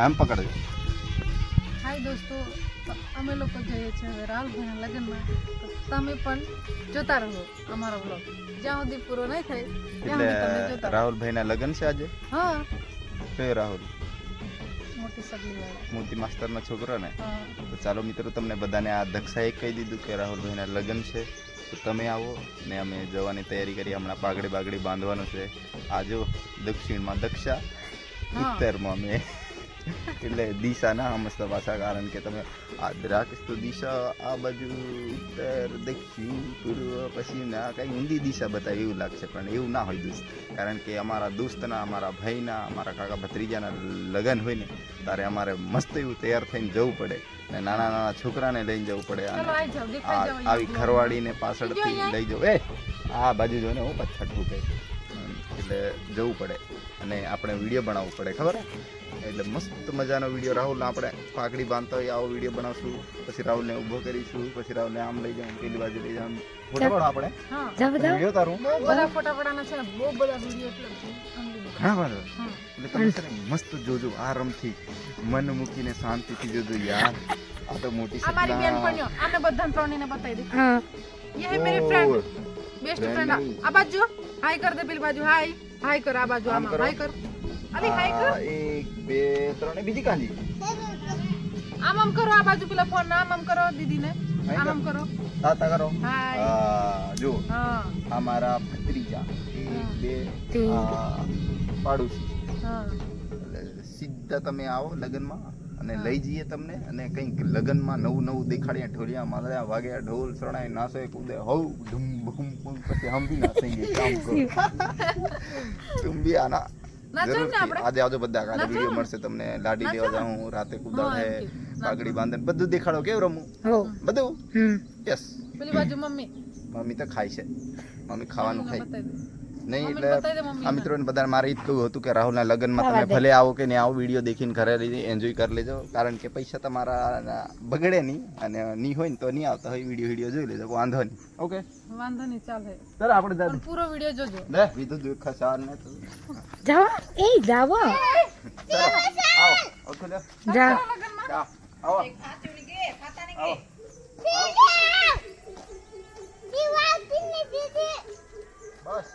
આમ પકડ. હાય દોસ્તો, અમે લોકો જઈએ છીએ હવે રાહુલભાઈના લગ્નમાં. તો તમે પણ જોતા રહો અમારો વ્લોગ, જ્યાં સુધી પૂરો નહીં થાય ત્યાં સુધી તમે એટલે જોતા રહો. રાહુલભાઈના લગ્ન છે આજે. હા, કયો રાહુલ? મોટી સગલી વાળા. મોતી માસ્તરનો છોકરો ને. હા, તો ચાલો મિત્રો, તમને બધાને આ દક્ષાએ કહી દીધું કે રાહુલભાઈના લગ્ન છે, તો તમે આવો ને અમે જવાની તૈયારી કરી. હમણાં પાઘડી બાંધવાનું છે. આ જો દક્ષિણમાં દક્ષા, ઉત્તરમાં મેં, એટલે દિશા ના સમજતા પાછા, કારણ કે તમે આ રાખીશ તો દિશા આ બાજુ ઉત્તર દક્ષિણ પૂર્વ પશ્ચિમ આ કઈ ઊંધી દિશા બતાવે એવું લાગશે, પણ એવું ના હોય દોસ્ત. કારણ કે અમારા દોસ્તના, અમારા ભાઈના, અમારા કાકા ભત્રીજાના લગ્ન હોય ને ત્યારે અમારે મસ્ત એવું તૈયાર થઈને જવું પડે અને નાના છોકરાને લઈને જવું પડે. ચલો આઈ જાઓ, દેખાઈ જાઓ. આવી ઘરવાળીને પાછળથી લઈ જાવ. આ બાજુ જો ને હું છઠ્ઠું કહે, એટલે જવું પડે અને આપણે વિડીયો બનાવવું પડે, ખબર એટલે મસ્ત મજાનો વિડીયો. રાહુલને આપણે પાઘડી બાંધતા હોય આવો વિડીયો બનાવશું. પછી રાહુલને ઊભો કરીશું, પછી રાહુલને આમ લઈ જાઉં, પેલી બાજુ લઈ જાઉં. ફોટો પાડો આપણે. વિડીયો તારું બહુ બધા ફોટા પડાના છે ને, બહુ બધા વિડીયો એટલે ઘણા બધા. એટલે તમે છે ને મસ્ત જોજો, આરામથી મન મૂકીને શાંતિથી જોજો યાર. આ તો મોટી અમારી બેનપણીઓ આને બધાને ત્રણેયને બતાવી દે. હા, ये है मेरी फ्रेंड, बेस्ट फ्रेंड. આ બાજુ હાય કર દે, પેલી બાજુ હાય કર, આ બાજુ આમાં હાય કર. અલી હાય કર. 1 2 3 બીજી કાંજી આમ કરો, આ બાજુ પેલા ફોન આમ કરો, દીદીને આમ કરો, તાતા કરો. હાય. જો હા, આ મારા ભત્રીજા 1 2 પાડોશી. હા, એટલે સીધા તમે આવો લગનમાં અને લઈ જઈએ તમને, અને કંઈક લગનમાં નવું દેખાડીએ. ઢોલિયા માદળ્યા વાગ્યા, ઢોલ શરણાય, નાસો કૂદે, હવ ધૂમ ભૂમ ભૂમ, પછી હમ બી નાસેંગે. કામ કરો તુમ બી આના જરૂરથી. આજે આવજો બધા, કાલે વિડીયો મળશે તમને. લાડી લેવા જાઉં, રાતે કુદાડે, પાઘડી બાંધે, બધું દેખાડો. કેવું રમવું બધું. યસ. પેલી બાજુ મમ્મી તો ખાય છે, મમ્મી ખાવાનું ખાય નહીં. એટલે બતાવી દે મમ્મી. આ મિત્રોને બધા મારે ઈ જ કહ્યું હતું કે રાહુલના લગ્નમાં તમે ભલે આવો કે નહીં આવો, વિડીયો દેખીને ઘરે એન્જોય કરી લેજો. કારણ કે પૈસા તમારા બગડે નહીં, અને નહીં હોય ને તો નહીં આવતા હોય, વિડીયો જોઈ લેજો, વાંધો નહીં. ઓકે, વાંધો નહીં, ચાલે. ચાલો આપણે પણ પૂરો વિડીયો જોજો. લે વિધુ દુખ સાર ને તો જાઓ એ જાવો ચાલો આવો. ઓકે લે જાઓ જા આવો. બસ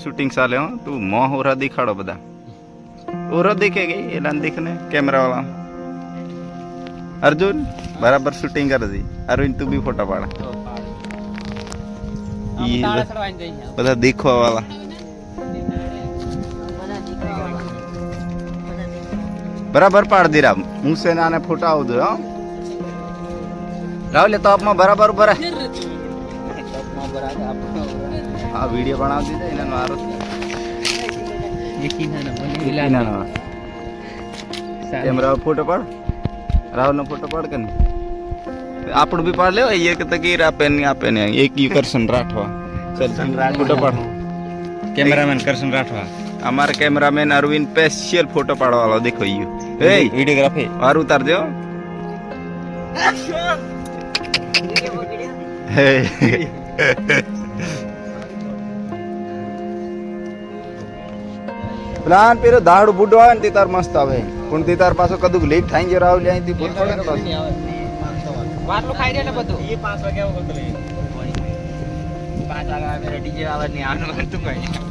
શૂટિંગ ચાલે હો તું મોં ઓરા દેખાડો બધા ઓરા દેખે ગઈ એલાન દેખને કેમેરા વાળા અર્જુન બરાબર શૂટિંગ કરે છે અરવિંદ તું બી ફોટા પાડ ઈ બધા દેખવા વાળા બરાબર પાડ દે રામ હું છે આને ફોટા આવું દો હો રાहुल તો આપમાં બરાબર ઉભા રહે હા વિડિયો બનાવી દીધા એનો આરો કેમેરા ફોટો પાડ રાहुल નો ફોટો પાડ કે આપણું બી પાડ લેવો એક તકીર આપે ને એક યુ કરશન રાઠવા કરશન ફોટો પાડ કેમેરામેન કરશન રાઠવા हमारे cameraman Arvind special photo Padwa वाला देखो यू ए वीडियोग्राफी और उतार दो हे પ્લાન પેલો દાડુ બુડો આવે ને તે તાર મસ્ત આવે પણ તે તાર પાછો કદુક લેટ થાય જે રાવ લે અહીંથી ભૂલ પડે ને પાછું વાટલું ખાઈ રહ્યા બધું એ 5 વાગે આવો કરતો 5 વાગે આવે ડીજે આવે ને આનું હતું કઈ